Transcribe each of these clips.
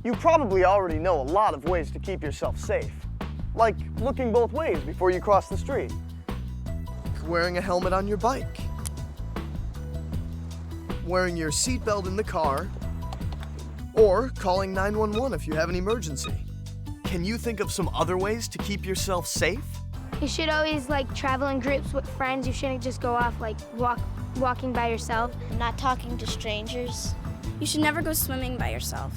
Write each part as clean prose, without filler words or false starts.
You probably already know a lot of ways to keep yourself safe, like looking both ways before you cross the street, wearing a helmet on your bike, wearing your seatbelt in the car, or calling 911 if you have an emergency. Can you think of some other ways to keep yourself safe? You should always travel in groups with friends. You shouldn't just go off walking by yourself. Not talking to strangers. You should never go swimming by yourself.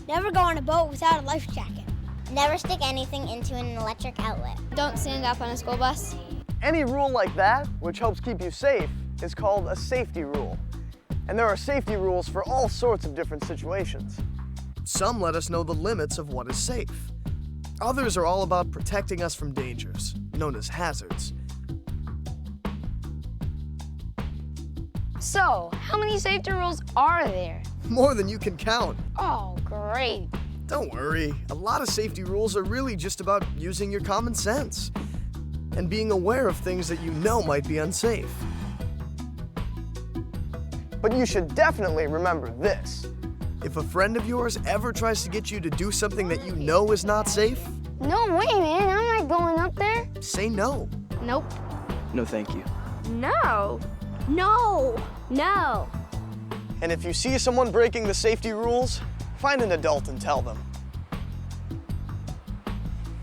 Never go on a boat without a life jacket. Never stick anything into an electric outlet. Don't stand up on a school bus. Any rule like that, which helps keep you safe, is called a safety rule. And there are safety rules for all sorts of different situations. Some let us know the limits of what is safe. Others are all about protecting us from dangers, known as hazards. So, how many safety rules are there? More than you can count. Oh, great. Don't worry, a lot of safety rules are really just about using your common sense and being aware of things that you know might be unsafe. But you should definitely remember this. If a friend of yours ever tries to get you to do something that you know is not safe, No way, man. I'm not going up there. say no. Nope. No, thank you. No. No! No. And if you see someone breaking the safety rules, find an adult and tell them.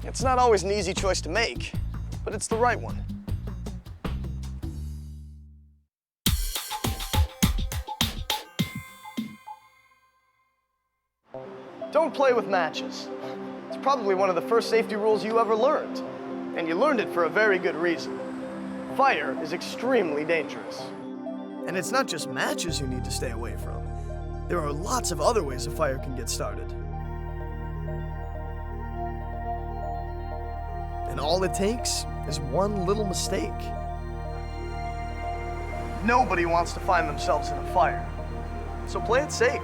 It's not always an easy choice to make, but it's the right one. Don't play with matches. It's probably one of the first safety rules you ever learned, and you learned it for a very good reason. Fire is extremely dangerous. And it's not just matches you need to stay away from. There are lots of other ways a fire can get started. And all it takes is one little mistake. Nobody wants to find themselves in a fire, so play it safe.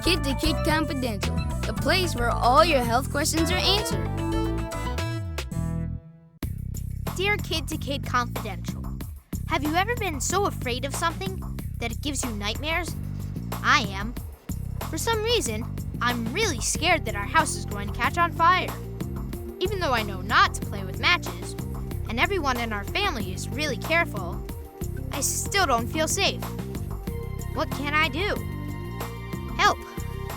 Kid to Kid Confidential, the place where all your health questions are answered. Dear Kid to Kid Confidential, have you ever been so afraid of something that it gives you nightmares? I am. For some reason, I'm really scared that our house is going to catch on fire. Even though I know not to play with matches, and everyone in our family is really careful, I still don't feel safe. What can I do? Help.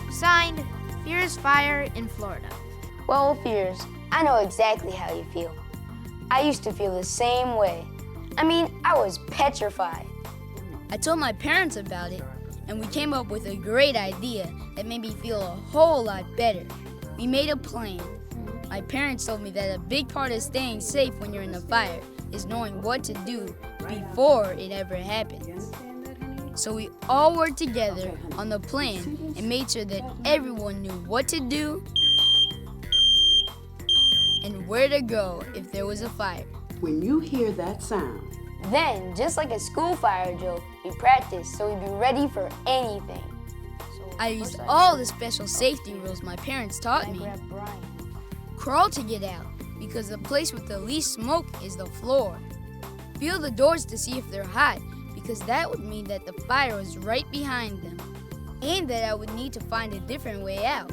Signed, Fears Fire in Florida. Well, Fears, I know exactly how you feel. I used to feel the same way. I mean, I was petrified. I told my parents about it, and we came up with a great idea that made me feel a whole lot better. We made a plan. My parents told me that a big part of staying safe when you're in a fire is knowing what to do before it ever happens. So we all worked together on the plan and made sure that everyone knew what to do and where to go if there was a fire. When you hear that sound, Then, just like a school fire drill, we practiced so we'd be ready for anything. I used all the special safety rules my parents taught me. Crawl to get out, because the place with the least smoke is the floor. Feel the doors to see if they're hot, because that would mean that the fire was right behind them, and that I would need to find a different way out.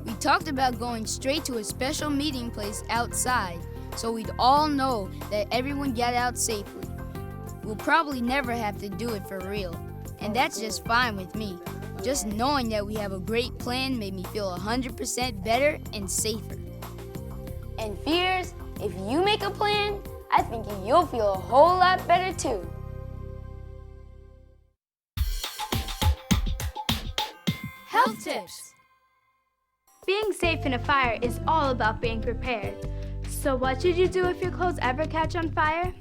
We talked about going straight to a special meeting place outside, so we'd all know that everyone got out safely. We'll probably never have to do it for real, and that's just fine with me. Just knowing that we have a great plan made me feel 100% better and safer. And Fears, if you make a plan, I think you'll feel a whole lot better too. Health tips. Being safe in a fire is all about being prepared. So what should you do if your clothes ever catch on fire?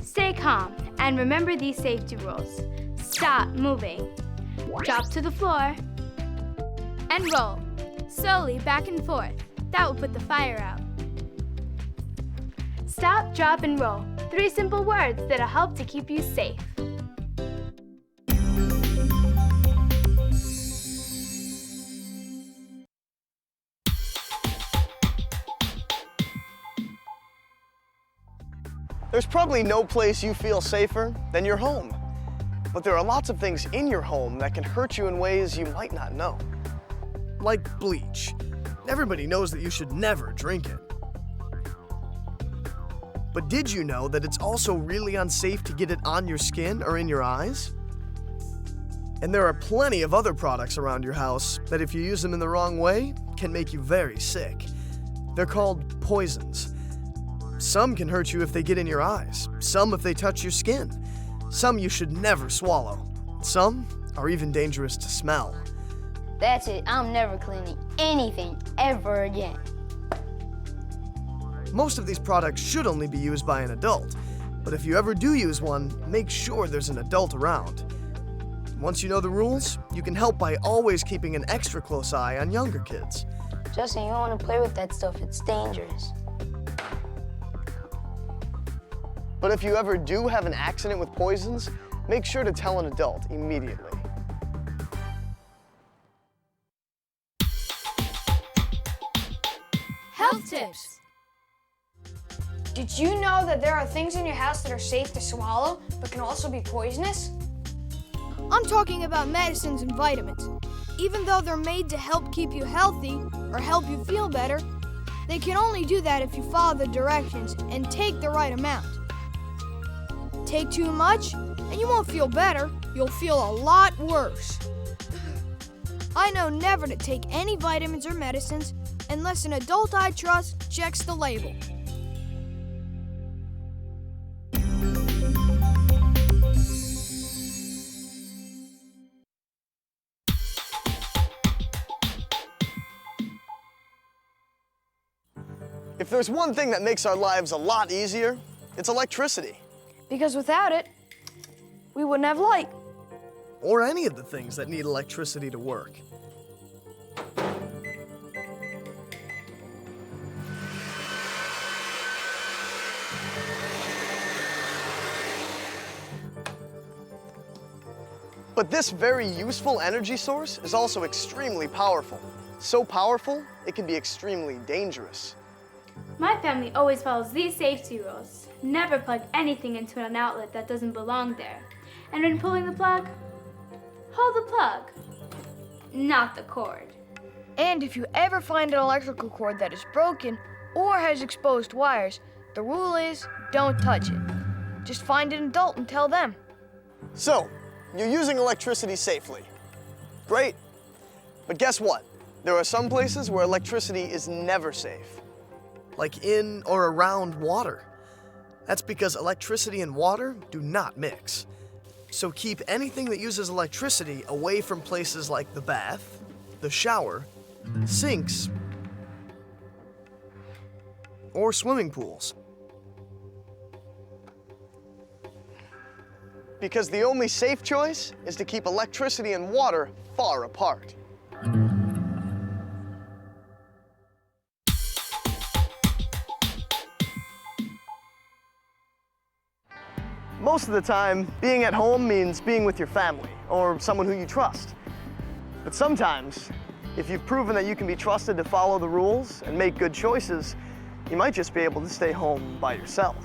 Stay calm and remember these safety rules. Stop moving. Drop to the floor. And roll. Slowly back and forth. That will put the fire out. Stop, drop, and roll. 3 simple words that'll help to keep you safe. There's probably no place you feel safer than your home. But there are lots of things in your home that can hurt you in ways you might not know. Like bleach. Everybody knows that you should never drink it. But did you know that it's also really unsafe to get it on your skin or in your eyes? And there are plenty of other products around your house that, if you use them in the wrong way, can make you very sick. They're called poisons. Some can hurt you if they get in your eyes, some if they touch your skin. Some you should never swallow. Some are even dangerous to smell. That's it. I'm never cleaning anything ever again. Most of these products should only be used by an adult, but if you ever do use one, make sure there's an adult around. Once you know the rules, you can help by always keeping an extra close eye on younger kids. Justin, you don't want to play with that stuff. It's dangerous. But if you ever do have an accident with poisons, make sure to tell an adult immediately. Health tips. Did you know that there are things in your house that are safe to swallow, but can also be poisonous? I'm talking about medicines and vitamins. Even though they're made to help keep you healthy or help you feel better, they can only do that if you follow the directions and take the right amount. Take too much, and you won't feel better. You'll feel a lot worse. I know never to take any vitamins or medicines unless an adult I trust checks the label. If there's one thing that makes our lives a lot easier, it's electricity. Because without it, we wouldn't have light. Or any of the things that need electricity to work. But this very useful energy source is also extremely powerful. So powerful, it can be extremely dangerous. My family always follows these safety rules. Never plug anything into an outlet that doesn't belong there. And when pulling the plug, hold the plug, not the cord. And if you ever find an electrical cord that is broken or has exposed wires, the rule is don't touch it. Just find an adult and tell them. So, you're using electricity safely. Great. But guess what? There are some places where electricity is never safe. Like in or around water. That's because electricity and water do not mix. So keep anything that uses electricity away from places like the bath, the shower, sinks, or swimming pools. Because the only safe choice is to keep electricity and water far apart. Most of the time, being at home means being with your family or someone who you trust. But sometimes, if you've proven that you can be trusted to follow the rules and make good choices, you might just be able to stay home by yourself.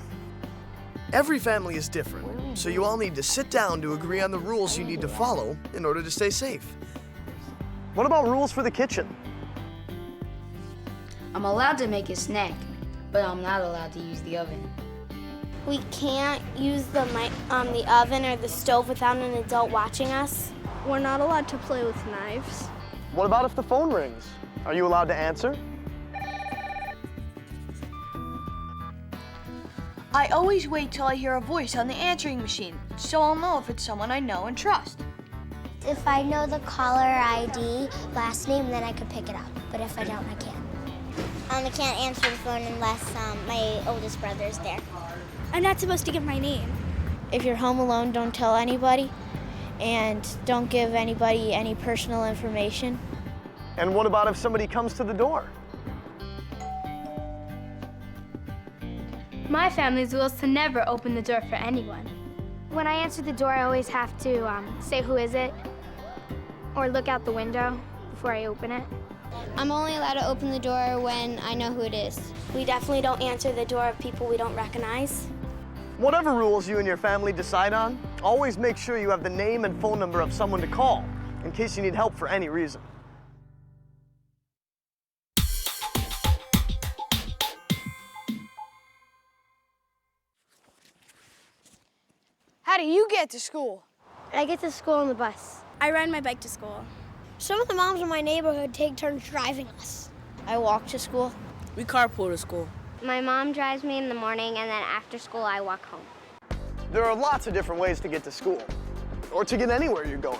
Every family is different, so you all need to sit down to agree on the rules you need to follow in order to stay safe. What about rules for the kitchen? I'm allowed to make a snack, but I'm not allowed to use the oven. We can't use the oven or the stove without an adult watching us. We're not allowed to play with knives. What about if the phone rings? Are you allowed to answer? I always wait till I hear a voice on the answering machine, so I'll know if it's someone I know and trust. If I know the caller ID, last name, then I could pick it up. But if I don't, I can't. I can't answer the phone unless my oldest brother is there. I'm not supposed to give my name. If you're home alone, don't tell anybody, and don't give anybody any personal information. And what about if somebody comes to the door? My family's rule is to never open the door for anyone. When I answer the door, I always have to say who is it, or look out the window before I open it. I'm only allowed to open the door when I know who it is. We definitely don't answer the door of people we don't recognize. Whatever rules you and your family decide on, always make sure you have the name and phone number of someone to call in case you need help for any reason. How do you get to school? I get to school on the bus. I ride my bike to school. Some of the moms in my neighborhood take turns driving us. I walk to school. We carpool to school. My mom drives me in the morning, and then after school, I walk home. There are lots of different ways to get to school, or to get anywhere you're going.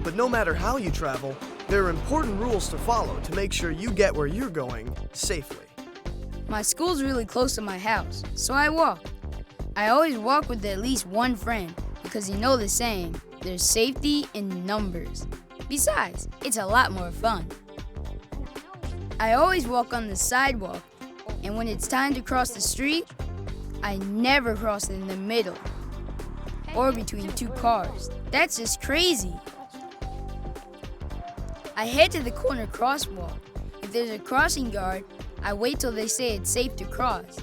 But no matter how you travel, there are important rules to follow to make sure you get where you're going safely. My school's really close to my house, so I walk. I always walk with at least one friend because you know the saying, there's safety in numbers. Besides, it's a lot more fun. I always walk on the sidewalk, and when it's time to cross the street, I never cross in the middle or between two cars. That's just crazy. I head to the corner crosswalk. If there's a crossing guard, I wait till they say it's safe to cross.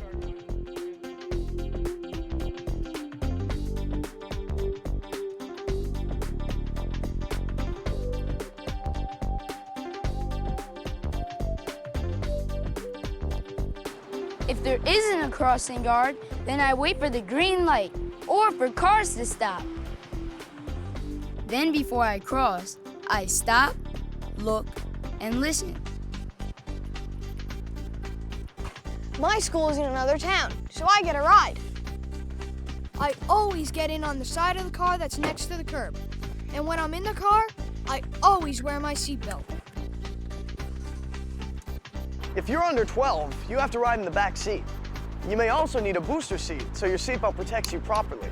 If there isn't a crossing guard, then I wait for the green light or for cars to stop. Then before I cross, I stop, look, and listen. My school is in another town, so I get a ride. I always get in on the side of the car that's next to the curb. And when I'm in the car, I always wear my seatbelt. If you're under 12, you have to ride in the back seat. You may also need a booster seat so your seatbelt protects you properly.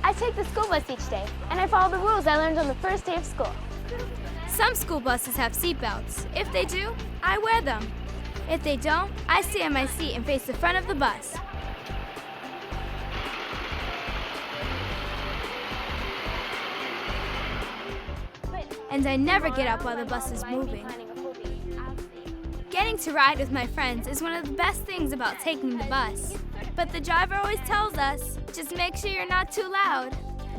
I take the school bus each day, and I follow the rules I learned on the first day of school. Some school buses have seat belts. If they do, I wear them. If they don't, I stay in my seat and face the front of the bus. And I never get up while the bus is moving. Getting to ride with my friends is one of the best things about taking the bus. But the driver always tells us, just make sure you're not too loud.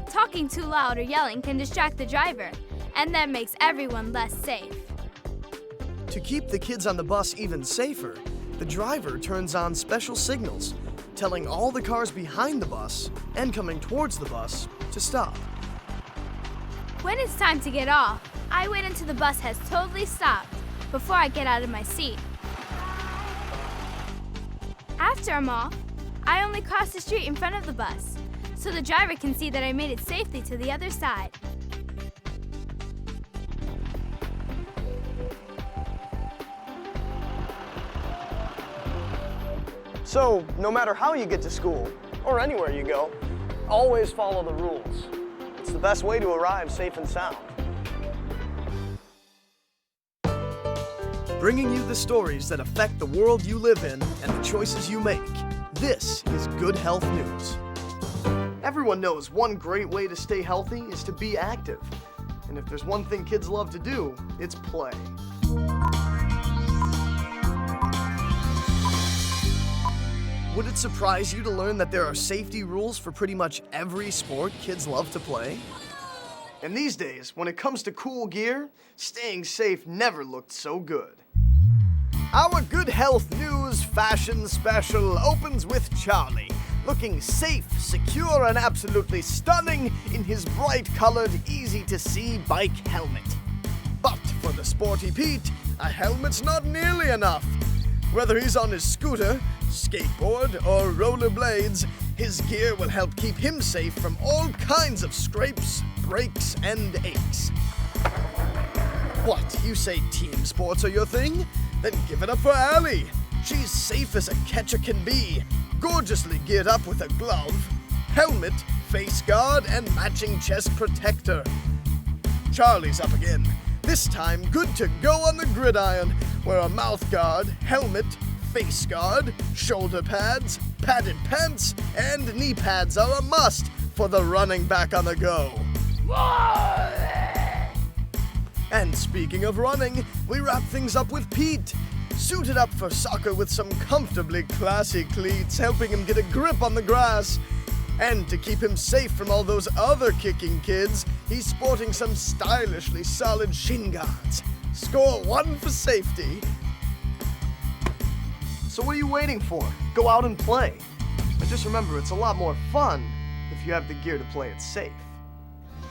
Talking too loud or yelling can distract the driver, and that makes everyone less safe. To keep the kids on the bus even safer, the driver turns on special signals, telling all the cars behind the bus and coming towards the bus to stop. When it's time to get off, I wait until the bus has totally stopped before I get out of my seat. After I'm off, I only cross the street in front of the bus, so the driver can see that I made it safely to the other side. So, no matter how you get to school, or anywhere you go, always follow the rules. It's the best way to arrive safe and sound. Bringing you the stories that affect the world you live in and the choices you make. This is Good Health News. Everyone knows one great way to stay healthy is to be active. And if there's one thing kids love to do, it's play. Would it surprise you to learn that there are safety rules for pretty much every sport kids love to play? And these days, when it comes to cool gear, staying safe never looked so good. Our Good Health News fashion special opens with Charlie, looking safe, secure, and absolutely stunning in his bright-colored, easy-to-see bike helmet. But for the sporty Pete, a helmet's not nearly enough. Whether he's on his scooter, skateboard, or rollerblades, his gear will help keep him safe from all kinds of scrapes, breaks, and aches. What, you say team sports are your thing? Then give it up for Allie. She's safe as a catcher can be, gorgeously geared up with a glove, helmet, face guard, and matching chest protector. Charlie's up again, this time good to go on the gridiron, where a mouth guard, helmet, face guard, shoulder pads, padded pants, and knee pads are a must for the running back on the go. And speaking of running, we wrap things up with Pete. Suited up for soccer with some comfortably classy cleats, helping him get a grip on the grass. And to keep him safe from all those other kicking kids, he's sporting some stylishly solid shin guards. Score 1 for safety. So what are you waiting for? Go out and play. But just remember, it's a lot more fun if you have the gear to play it safe.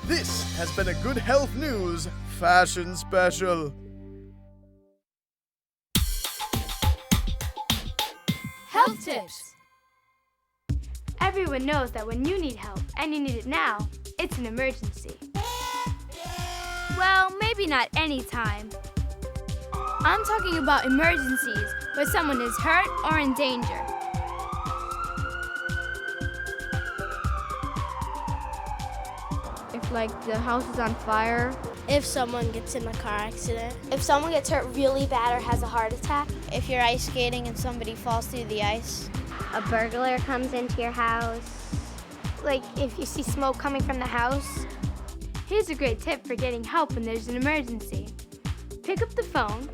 This has been a Good Health News Fashion Special. Health tips. Everyone knows that when you need help, and you need it now, it's an emergency. Well, maybe not any time. I'm talking about emergencies where someone is hurt or in danger. If, like, the house is on fire. If someone gets in a car accident. If someone gets hurt really bad or has a heart attack. If you're ice skating and somebody falls through the ice. A burglar comes into your house. Like, if you see smoke coming from the house. Here's a great tip for getting help when there's an emergency. Pick up the phone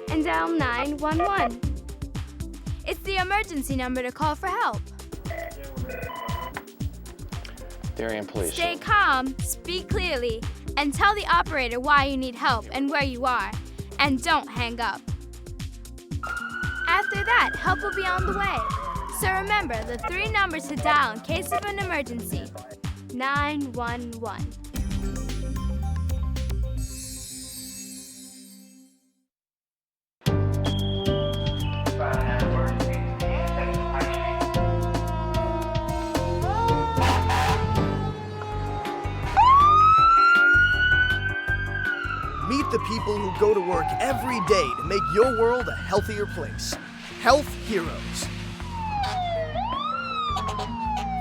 and dial 911. It's the emergency number to call for help. Darien Police. Stay calm, speak clearly, and tell the operator why you need help and where you are. And don't hang up. After that, help will be on the way. So remember the 3 numbers to dial in case of an emergency. 911. Meet the people who go to work every day to make your world a healthier place. Health Heroes.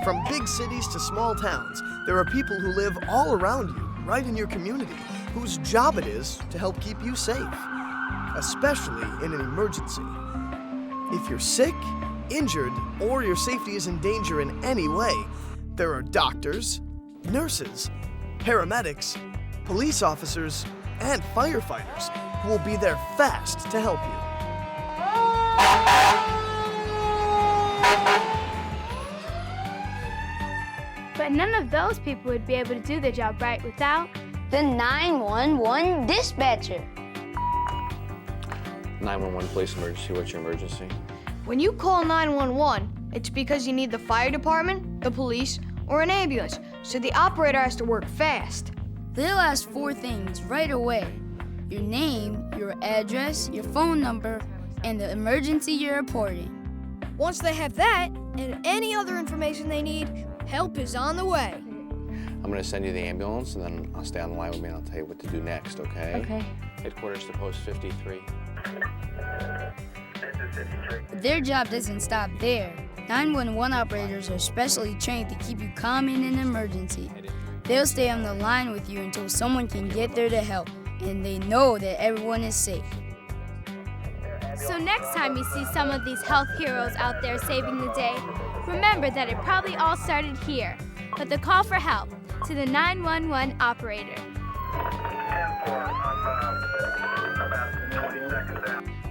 From big cities to small towns, there are people who live all around you, right in your community, whose job it is to help keep you safe, especially in an emergency. If you're sick, injured, or your safety is in danger in any way, there are doctors, nurses, paramedics, police officers, and firefighters who will be there fast to help you. But none of those people would be able to do their job right without The 911 dispatcher. 911 police emergency. What's your emergency? When you call 911, it's because you need the fire department, the police, or an ambulance, so the operator has to work fast. They'll ask 4 things right away: your name, your address, your phone number, and the emergency you're reporting. Once they have that, and any other information they need, help is on the way. I'm going to send you the ambulance, and then I'll stay on the line with me, and I'll tell you what to do next, okay? Okay. Headquarters to post 53. But their job doesn't stop there. 911 operators are specially trained to keep you calm in an emergency. They'll stay on the line with you until someone can get there to help, and they know that everyone is safe. So next time you see some of these health heroes out there saving the day, remember that it probably all started here, with a call for help to the 911 operator.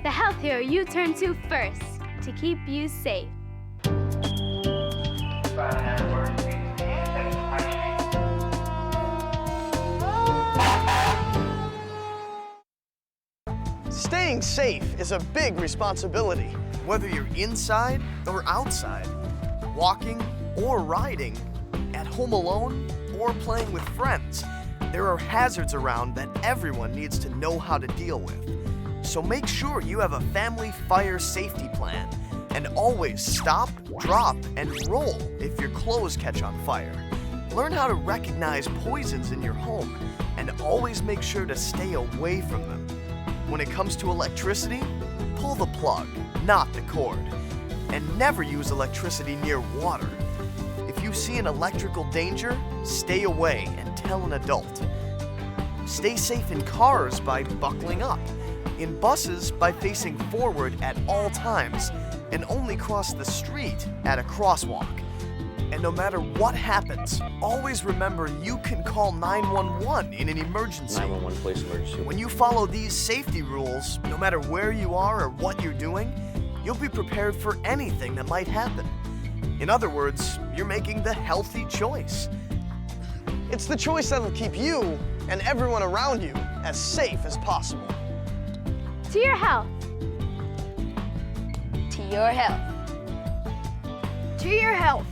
The health hero you turn to first to keep you safe. Staying safe is a big responsibility, whether you're inside or outside, walking or riding, at home alone or playing with friends. There are hazards around that everyone needs to know how to deal with. So make sure you have a family fire safety plan, and always stop, drop, and roll if your clothes catch on fire. Learn how to recognize poisons in your home, and always make sure to stay away from them. When it comes to electricity, pull the plug, not the cord. And never use electricity near water. If you see an electrical danger, stay away and tell an adult. Stay safe in cars by buckling up, in buses by facing forward at all times, and only cross the street at a crosswalk. And no matter what happens, always remember you can call 911 in an emergency. 911 police emergency. When you follow these safety rules, no matter where you are or what you're doing, you'll be prepared for anything that might happen. In other words, you're making the healthy choice. It's the choice that'll keep you and everyone around you as safe as possible. To your health. To your health. To your health.